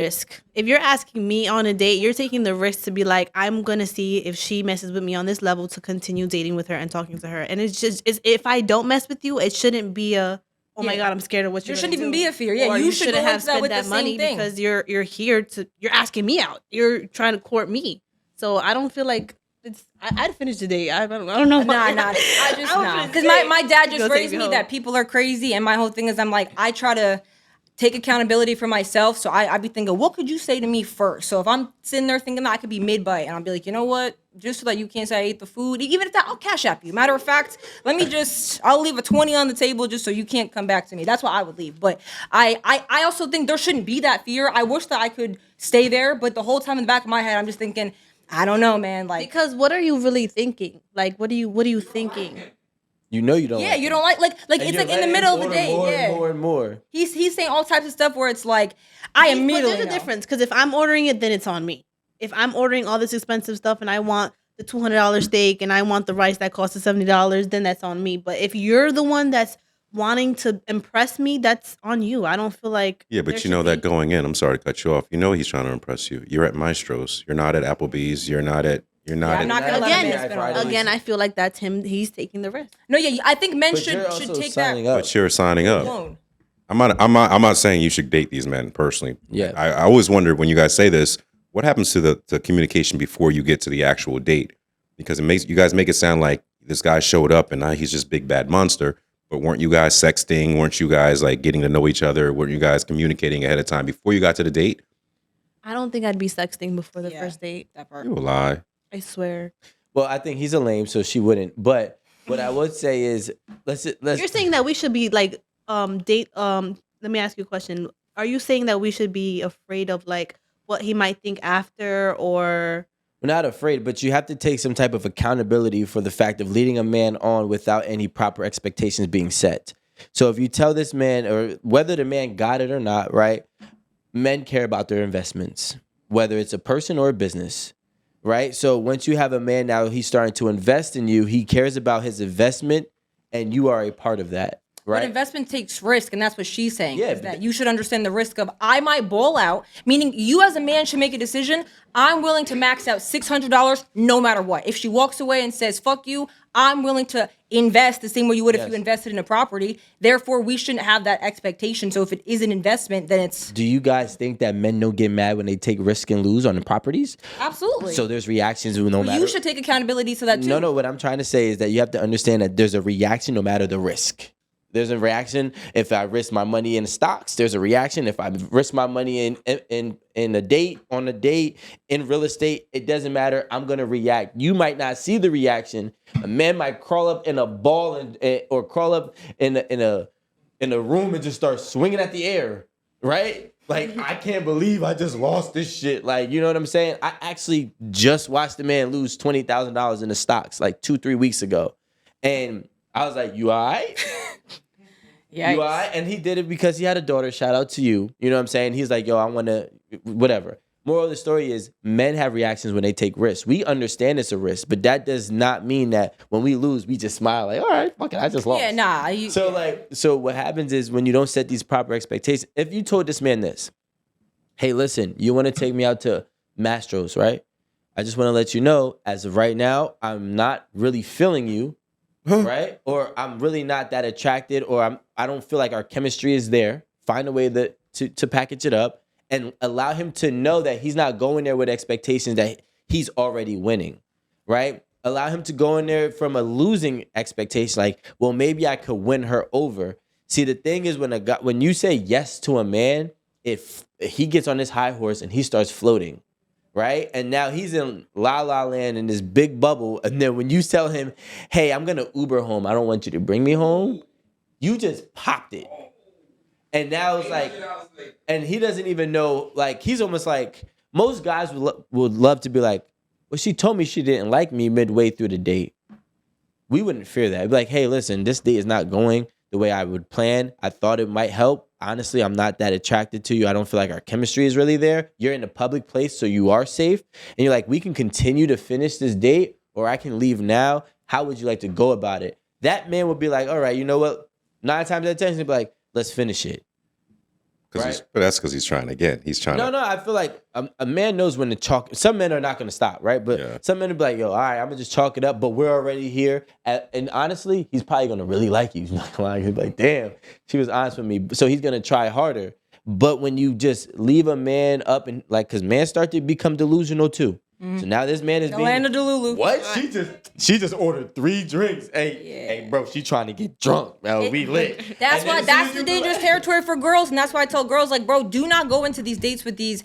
risk. If you're asking me on a date, you're taking the risk to be like, I'm gonna see if she messes with me on this level to continue dating with her and talking to her. And if I don't mess with you, it shouldn't be a oh my Yeah. god, I'm scared of what There you're shouldn't gonna even do. be a fear. Yeah, Or you should shouldn't go have into that spent with the that money same thing. because you're here to you're asking me out. You're trying to court me. So I don't feel like I'd finish the date. I don't know. Nah, I just because my dad just Go take raised me me home. that people are crazy, and my whole thing is I'm like I try to take accountability for myself. So I be thinking, what could you say to me first? So if I'm sitting there thinking that I could be mid bite, and I'll be like, you know what? Just so that you can't say I ate the food, even if that, I'll cash app you. Matter of fact, I'll leave a 20 on the table just so you can't come back to me. That's what I would leave. But I also think there shouldn't be that fear. I wish that I could stay there, but the whole time in the back of my head, I'm just thinking, I don't know, man. Like, because what are you really thinking? Like, what are you thinking? You know you don't. yeah, like you him. don't like And it's you're like in the letting middle him of the order day. more Yeah, and more and more. he's saying all types of stuff where it's like I But immediately there's a know. difference because if I'm ordering it, then it's on me. If I'm ordering all this expensive stuff and I want the $200 steak and I want the rice that costs $70, then that's on me. But if you're the one that's wanting to impress me, that's on you. I don't feel like Yeah, but you know that going in, I'm sorry to cut you off. You know he's trying to impress you. You're at Maestro's. You're not at Applebee's. You're not at. I'm not gonna let him spend all that. Again, I feel like that's him. He's taking the risk. No, yeah, I think men But you're should also take signing that up. But you're signing up. alone. I'm not saying you should date these men personally. Yeah. I always wonder when you guys say this, what happens to the communication before you get to the actual date? Because you guys make it sound like this guy showed up and now he's just big bad monster. But weren't you guys sexting? Weren't you guys like getting to know each other? Weren't you guys communicating ahead of time before you got to the date? I don't think I'd be sexting before the first date. That part. You a lie. I swear. Well, I think he's a lame, so she wouldn't. But what I would say is, let's. You're saying that we should be like date let me ask you a question. Are you saying that we should be afraid of like what he might think after or We're not afraid, but you have to take some type of accountability for the fact of leading a man on without any proper expectations being set. So if you tell this man, or whether the man got it or not, right? Men care about their investments, whether it's a person or a business, right? So once you have a man now, he's starting to invest in you. He cares about his investment, and you are a part of that, right? But investment takes risk, and that's what she's saying. Yeah, Is that you should understand the risk of I might ball out, meaning you as a man should make a decision. I'm willing to max out $600 no matter what. If she walks away and says, fuck you, I'm willing to invest the same way you would if you invested in a property. Therefore, we shouldn't have that expectation. So if it is an investment, then it's... Do you guys think that men don't get mad when they take risk and lose on the properties? Absolutely. So there's reactions no matter. You should take accountability to that too. No, what I'm trying to say is that you have to understand that there's a reaction no matter the risk. There's a reaction if I risk my money in stocks. There's a reaction if I risk my money in a date, on a date, in real estate. It doesn't matter. I'm gonna react. You might not see the reaction. A man might crawl up in a ball or crawl up in a room and just start swinging at the air, right? Like, I can't believe I just lost this shit. Like, you know what I'm saying? I actually just watched a man lose $20,000 in the stocks like 2-3 weeks ago, and I was like, "You all right?" Yeah. You all right? And he did it because he had a daughter. Shout out to you. You know what I'm saying? He's like, yo, I want to, whatever. Moral of the story is men have reactions when they take risks. We understand it's a risk, but that does not mean that when we lose, we just smile like, all right, fuck it, I just lost. Yeah, nah. So what happens is when you don't set these proper expectations, if you told this man this, hey, listen, you want to take me out to Mastro's, right? I just want to let you know, as of right now, I'm not really feeling you. Right? Or I'm really not that attracted, or I don't feel like our chemistry is there. Find a way to package it up and allow him to know that he's not going there with expectations that he's already winning, right? Allow him to go in there from a losing expectation, like, well, maybe I could win her over. See, the thing is when you say yes to a man, if he gets on this high horse and he starts floating, right? And now he's in la la land in this big bubble. And then when you tell him, hey, I'm going to Uber home, I don't want you to bring me home, you just popped it. And now it's like, and he doesn't even know, like, he's almost like, most guys would love to be like, well, she told me she didn't like me midway through the date. We wouldn't fear that. It'd be like, hey, listen, this date is not going the way I would plan. I thought it might help. Honestly, I'm not that attracted to you. I don't feel like our chemistry is really there. You're in a public place, so you are safe. And you're like, we can continue to finish this date, or I can leave now. How would you like to go about it? That man would be like, all right, you know what? 9 times out of 10, he'd be like, let's finish it. right? But that's because he's trying again. He's trying No, to. I feel like a man knows when to chalk. Some men are not going to stop, right? But Yeah. some men will be like, yo, all right, I'm going to just chalk it up, but we're already here. And honestly, he's probably going to really like you. He's not going to lie. He's like, damn, she was honest with me. So he's going to try harder. But when you just leave a man up and like, because men start to become delusional too. So now this man is The being land of Delulu. what? She just ordered 3 drinks. Hey, bro, she trying to get drunk. Man, we lit. That's And why then that's as the soon as you dangerous be territory for girls, and that's why I tell girls like, bro, do not go into these dates with these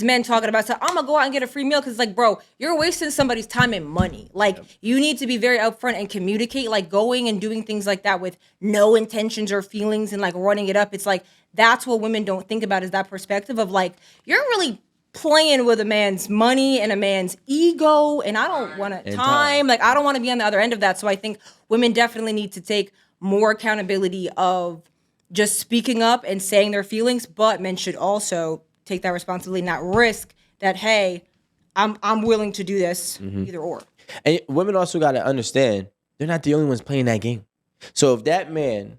men talking about, so I'm gonna go out and get a free meal, because like, bro, you're wasting somebody's time and money. Like, you need to be very upfront and communicate. Like, going and doing things like that with no intentions or feelings and like running it up. It's like that's what women don't think about, is that perspective of like, you're really playing with a man's money and a man's ego, and I don't want to time. Like, I don't want to be on the other end of that. So I think women definitely need to take more accountability of just speaking up and saying their feelings, but men should also take that responsibility, not risk that, hey, I'm willing to do this, either or. And women also got to understand they're not the only ones playing that game. So if that man,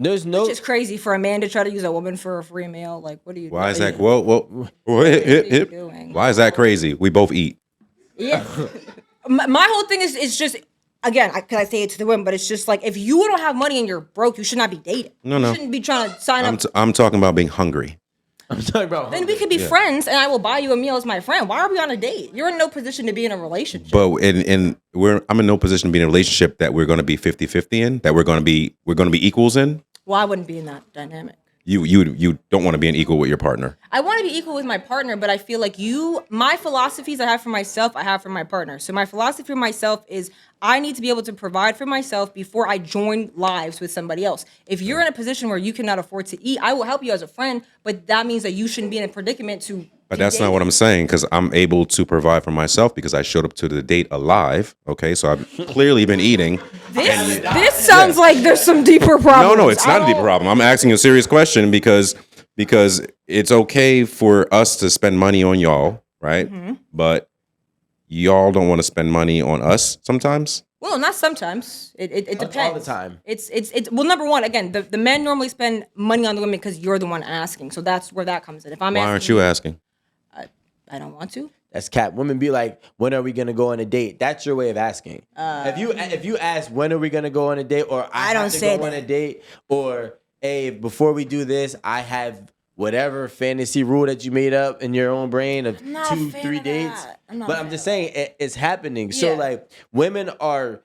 there's no. Which is crazy for a man to try to use a woman for a free meal. Like, what are you Why is doing? that? Well, doing? why is that crazy? We both eat. Yeah. My whole thing is just, again, because I say it to the women, but it's just like, if you don't have money and you're broke, you should not be dating. No. You shouldn't be trying to sign up. I'm talking about being hungry. I'm talking about. Then we could be friends, and I will buy you a meal as my friend. Why are we on a date? You're in no position to be in a relationship. But I'm in no position to be in a relationship that we're going to be 50-50 in, that we're going to be equals in. Well, I wouldn't be in that dynamic. You don't want to be an equal with your partner. I want to be equal with my partner, but I feel like my philosophies I have for myself, I have for my partner. So my philosophy for myself is I need to be able to provide for myself before I join lives with somebody else. If you're in a position where you cannot afford to eat, I will help you as a friend, but that means that you shouldn't be in a predicament to. But that's not what I'm saying, because I'm able to provide for myself because I showed up to the date alive. Okay, so I've clearly been eating. This sounds like there's some deeper problems. No, it's not a deep problem. I'm asking you a serious question because it's okay for us to spend money on y'all, right? Mm-hmm. But y'all don't want to spend money on us sometimes. Well, not sometimes. It depends. All the time. It's well, number one, again, the men normally spend money on the women because you're the one asking. So that's where that comes in. If I'm Why asking, aren't you asking? I don't want to. That's cap. Women be like, when are we gonna go on a date? That's your way of asking. If you ask when are we gonna go on a date, or I don't have to say go on that. a date, or hey, before we do this, I have whatever fantasy rule that you made up in your own brain of I'm not a 2, fan 3 of dates. that. I'm not a But fan I'm just of saying it's happening. So Yeah. like women are,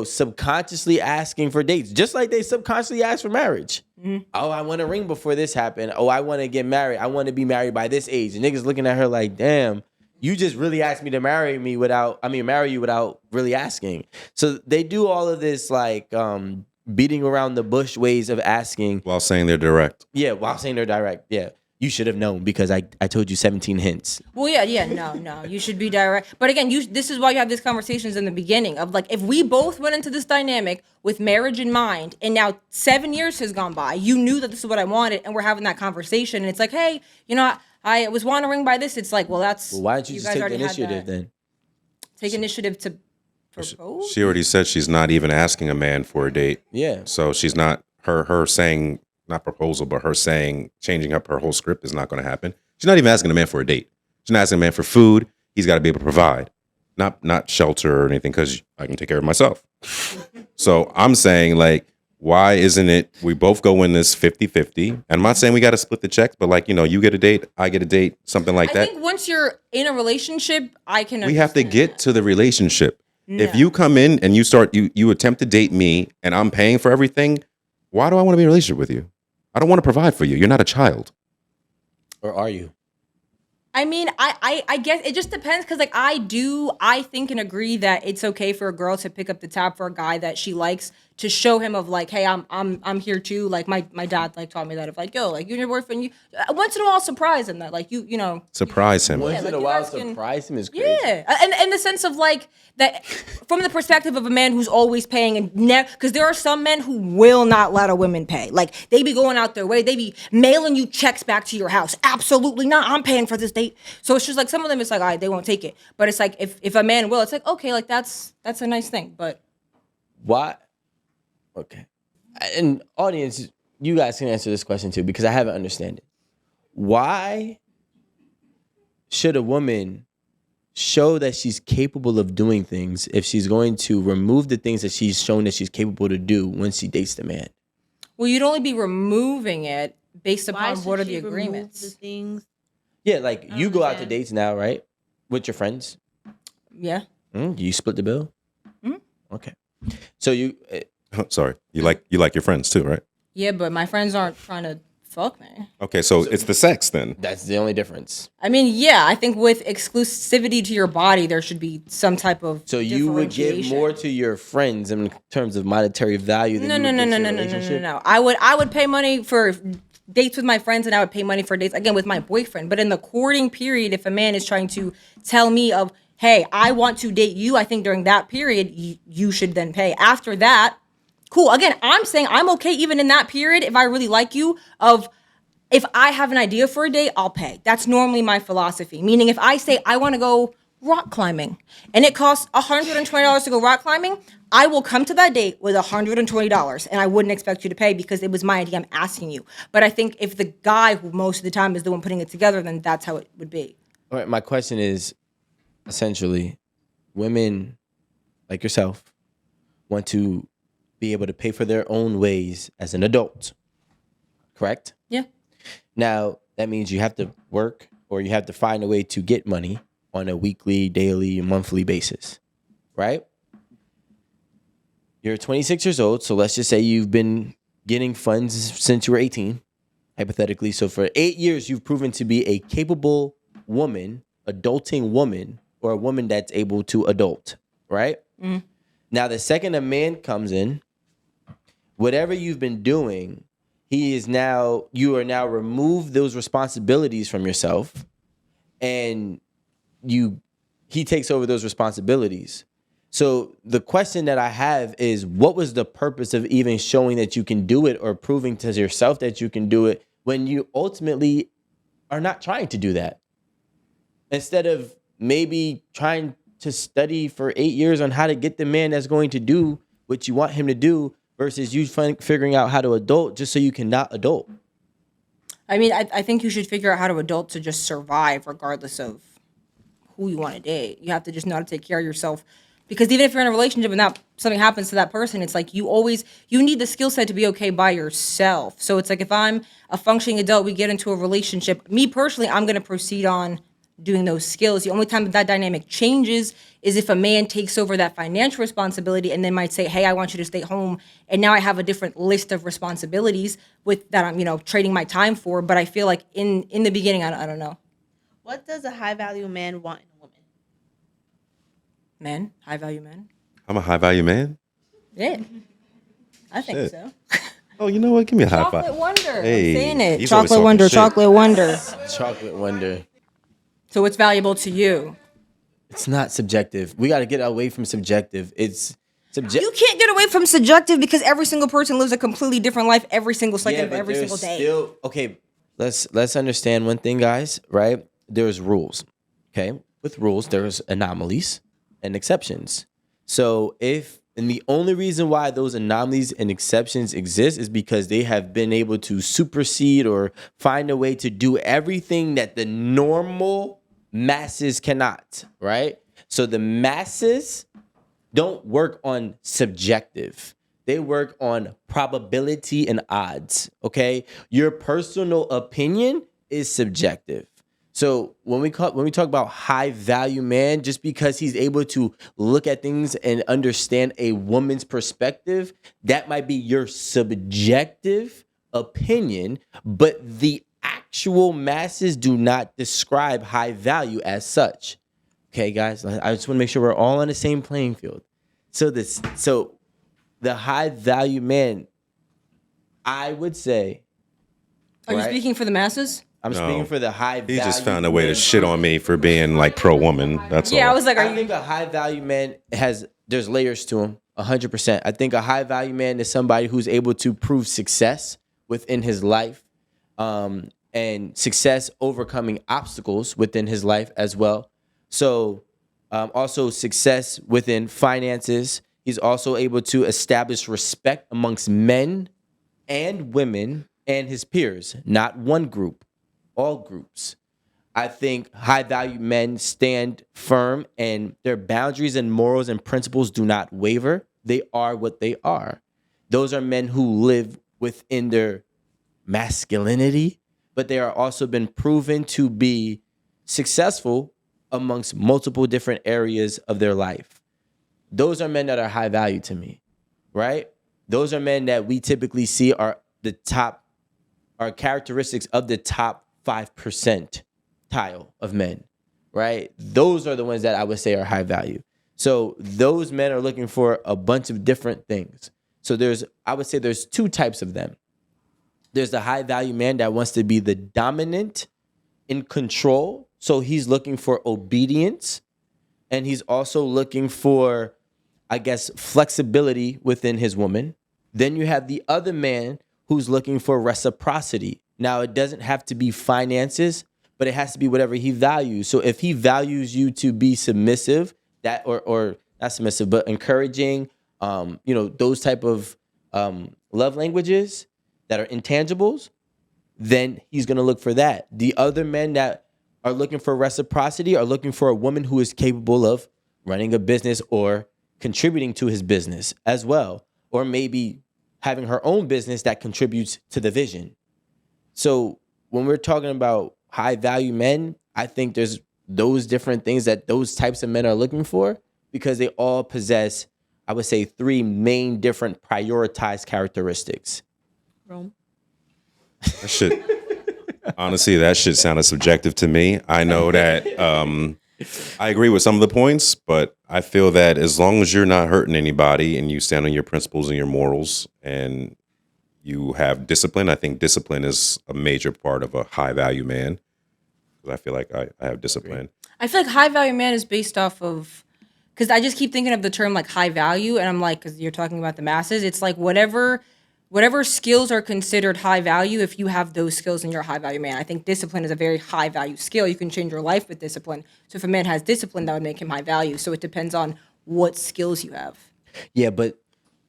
subconsciously asking for dates, just like they subconsciously ask for marriage. Mm-hmm. Oh, I want a ring before this happened. Oh, I want to get married. I want to be married by this age. And niggas looking at her like, damn. You just really asked me to marry you without really asking. So they do all of this like beating around the bush ways of asking. While saying they're direct. Yeah, while saying they're direct. Yeah. You should have known because I told you 17 hints. Well, yeah, no, you should be direct. But again, this is why you have these conversations in the beginning of like, if we both went into this dynamic with marriage in mind, and now 7 years has gone by, you knew that this is what I wanted, and we're having that conversation, and it's like, hey, I was wondering by this. It's like, well, that's. Well, why don't you just guys take the already had initiative that. then? Take initiative to propose. She already said she's not even asking a man for a date. Yeah. So she's not her saying, not proposal, but her saying changing up her whole script is not going to happen. She's not even asking a man for a date. She's not asking a man for food. He's got to be able to provide, not shelter or anything, because I can take care of myself. So I'm saying, like, why isn't it we both go in this 50-50? And I'm not saying we got to split the checks, but like, you get a date, I get a date, something like I that. think once you're in a relationship, I can. We have to understand get that. to the relationship. No. If you come in and you attempt to date me and I'm paying for everything, why do I want to be in a relationship with you? I don't want to provide for you. You're not a child. Or are you? I mean, I guess it just depends, because like I think and agree that it's okay for a girl to pick up the tab for a guy that she likes, to show him of like, hey, I'm here too. Like my dad like taught me that, of like, yo, like, you and your boyfriend, you once in a while surprise him, that like you Surprise him. Once in like a you while, guys can- surprise him is crazy. yeah, and in the sense of like that, from the perspective of a man who's always paying, and because there are some men who will not let a woman pay. Like, they be going out their way, they be mailing you checks back to your house. Absolutely not. I'm paying for this date. So it's just like, some of them, it's like, all right, they won't take it. But it's like, if a man will, it's like, okay, like that's a nice thing. But Why? Okay. And audience, you guys can answer this question too, because I haven't understand it. why should a woman show that she's capable of doing things if she's going to remove the things that she's shown that she's capable to do when she dates the man? Well, you'd only be removing it based Why upon should what are she the remove agreements. The things. Yeah, like I you don't go out to understand. dates now, right? With your friends. Yeah. Do you split the bill? Mhm. Okay. So you Sorry, you like your friends too, right? Yeah, but my friends aren't trying to fuck me. Okay, so it's the sex then. that's the only difference. I mean, yeah, I think with exclusivity to your body, there should be some type of So you would give differentiation. more to your friends in terms of monetary value than No, you no, would no, give no, to no, a no, no, no, relationship? no. I would pay money for dates with my friends, and I would pay money for dates again with my boyfriend. But in the courting period, if a man is trying to tell me of, hey, I want to date you, I think during that period, you should then pay. After that, cool. Again, I'm saying I'm okay even in that period if I really like you. If I have an idea for a date, I'll pay. That's normally my philosophy. Meaning, if I say I want to go rock climbing and it costs $120 to go rock climbing, I will come to that date with $120 and I wouldn't expect you to pay because it was my idea. I'm asking you. But I think if the guy who most of the time is the one putting it together, then that's how it would be. All right, my question is essentially women like yourself want to be able to pay for their own ways as an adult. Correct? Yeah. Now, that means you have to work or you have to find a way to get money on a weekly, daily, monthly basis, right? You're 26 years old, so let's just say you've been getting funds since you were 18, hypothetically. So for 8 years, you've proven to be a capable woman, adulting woman, or a woman that's able to adult, right? Now, the second a man comes in, whatever you've been doing, you are now removed those responsibilities from yourself, and he takes over those responsibilities. So the question that I have is, what was the purpose of even showing that you can do it or proving to yourself that you can do it when you ultimately are not trying to do that? Instead of maybe trying to study for 8 years on how to get the man that's going to do what you want him to do versus you figuring out how to adult just so you can not adult. I mean, I think you should figure out how to adult to just survive regardless of who you want to date. You have to just know how to take care of yourself. Because even if you're in a relationship and that something happens to that person, it's like you need the skill set to be okay by yourself. So it's like if I'm a functioning adult, we get into a relationship. Me personally, I'm going to proceed on doing those skills. The only time that dynamic changes is if a man takes over that financial responsibility and then might say, hey, I want you to stay home. And now I have a different list of responsibilities with that I'm, trading my time for. But I feel like in the beginning, I don't know. What does a high value man want in a woman? Men, high value men. I'm a high value man. Yeah, I think Shit. so. Oh, you know what? Give me a high Chocolate five. Wonder. Hey, I'm saying it. he's always Chocolate talking Wonder. shit. Chocolate Wonder. Chocolate Wonder. So it's valuable to you. It's not subjective. We got to get away from subjective. It's subjective. You can't get away from subjective because every single person lives a completely different life every single second of every single day. Okay, let's understand one thing, guys, right? There's rules. Okay? With rules, there's anomalies and exceptions. So and the only reason why those anomalies and exceptions exist is because they have been able to supersede or find a way to do everything that the normal masses cannot, right? So the masses don't work on subjective. They work on probability and odds, okay? Your personal opinion is subjective. So when we talk about high value man, just because he's able to look at things and understand a woman's perspective, that might be your subjective opinion, but the actual masses do not describe high value as such. Okay, guys, I just want to make sure we're all on the same playing field. So the high value man, I would say. Are you right? speaking for the masses? I'm No. speaking for the high value. He just found a way to shit on me for being like pro woman. That's all. Yeah, I was like, I think a high value man there's layers to him, 100%. I think a high value man is somebody who's able to prove success within his life, and success overcoming obstacles within his life as well. So also success within finances. He's also able to establish respect amongst men and women and his peers, not one group. all groups. I think high value men stand firm and their boundaries and morals and principles do not waver. They are what they are. Those are men who live within their masculinity, but they are also been proven to be successful amongst multiple different areas of their life. Those are men that are high value to me, right? Those are men that we typically see are characteristics of the top 5% tile of men, right? Those are the ones that I would say are high value. So those men are looking for a bunch of different things. So I would say there's two types of them. There's the high value man that wants to be the dominant, in control. So he's looking for obedience. And he's also looking for, I guess, flexibility within his woman. Then you have the other man who's looking for reciprocity. Now, it doesn't have to be finances, but it has to be whatever he values. So if he values you to be submissive, that or not submissive, but encouraging, those type of love languages that are intangibles, then he's going to look for that. The other men that are looking for reciprocity are looking for a woman who is capable of running a business or contributing to his business as well, or maybe having her own business that contributes to the vision. So when we're talking about high value men, I think there's those different things that those types of men are looking for because they all possess, I would say, three main different prioritized characteristics. Rome. That shit, honestly, that shit sounded subjective to me. I know that I agree with some of the points, but I feel that as long as you're not hurting anybody and you stand on your principles and your morals and you have discipline, I think discipline is a major part of a high value man. Because I feel like I have discipline. I feel like high value man is based off of, because I just keep thinking of the term like high value, and I'm like, because you're talking about the masses, it's like whatever skills are considered high value, if you have those skills, then you're a high value man. I think discipline is a very high value skill. You can change your life with discipline. So if a man has discipline, that would make him high value. So it depends on what skills you have. Yeah, but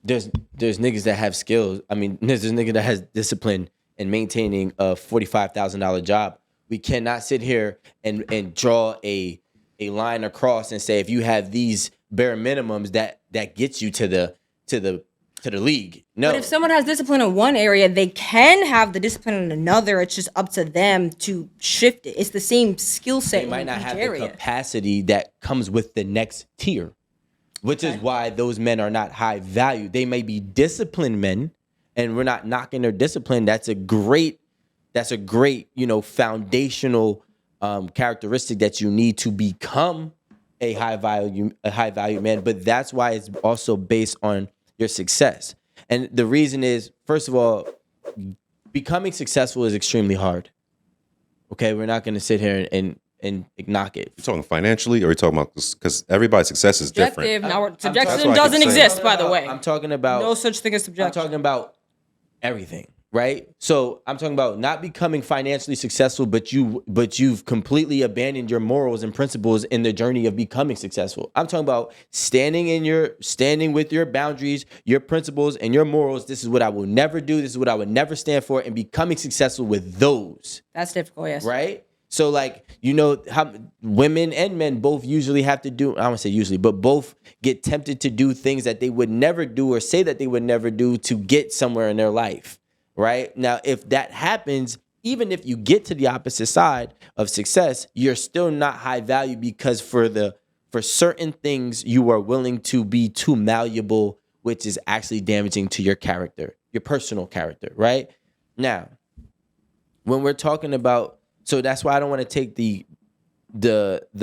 there's niggas that have skills. I mean, there's a nigga that has discipline in maintaining a $45,000 job. We cannot sit here and draw a line across and say if you have these bare minimums that gets you to the league. No. But if someone has discipline in one area, they can have the discipline in another. It's just up to them to shift it. It's the same skill set. They might in not each have area. the capacity that comes with the next tier, which is why those men are not high value. They may be disciplined men, and we're not knocking their discipline. That's a great, foundational characteristic that you need to become a high value man. But that's why it's also based on your success. And the reason is, first of all, becoming successful is extremely hard. Okay, we're not going to sit here and knock it. You talking financially, or are you talking about because everybody's success is different? Subjective. Now, That's subjection why I doesn't keep saying- exist, by the way. I'm talking about No such thing as I'm subjection. talking about everything, right? So I'm talking about not becoming financially successful, but you've completely abandoned your morals and principles in the journey of becoming successful. I'm talking about standing with your boundaries, your principles, and your morals. This is what I will never do. This is what I would never stand for, and becoming successful with those. That's difficult, yes. Right? So how women and men both usually have to do, I don't want to say usually, but both get tempted to do things that they would never do or say that they would never do to get somewhere in their life. Right? Now, if that happens, even if you get to the opposite side of success, you're still not high value because for certain things you are willing to be too malleable, which is actually damaging to your character, your personal character, right? Now, when we're talking about, so that's why I don't want to take the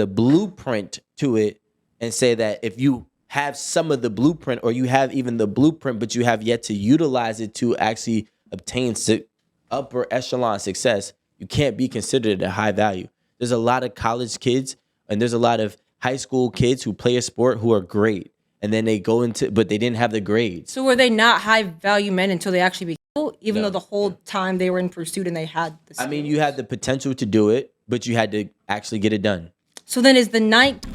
blueprint to it and say that if you have some of the blueprint or you have even the blueprint, but you have yet to utilize it to actually obtain upper echelon success, you can't be considered a high value. There's a lot of college kids and there's a lot of high school kids who play a sport who are great. And then they go but they didn't have the grades. So were they not high value men until they actually became, even though the whole time they were in pursuit and they had the skills? I mean, you had the potential to do it, but you had to actually get it done. So then is the night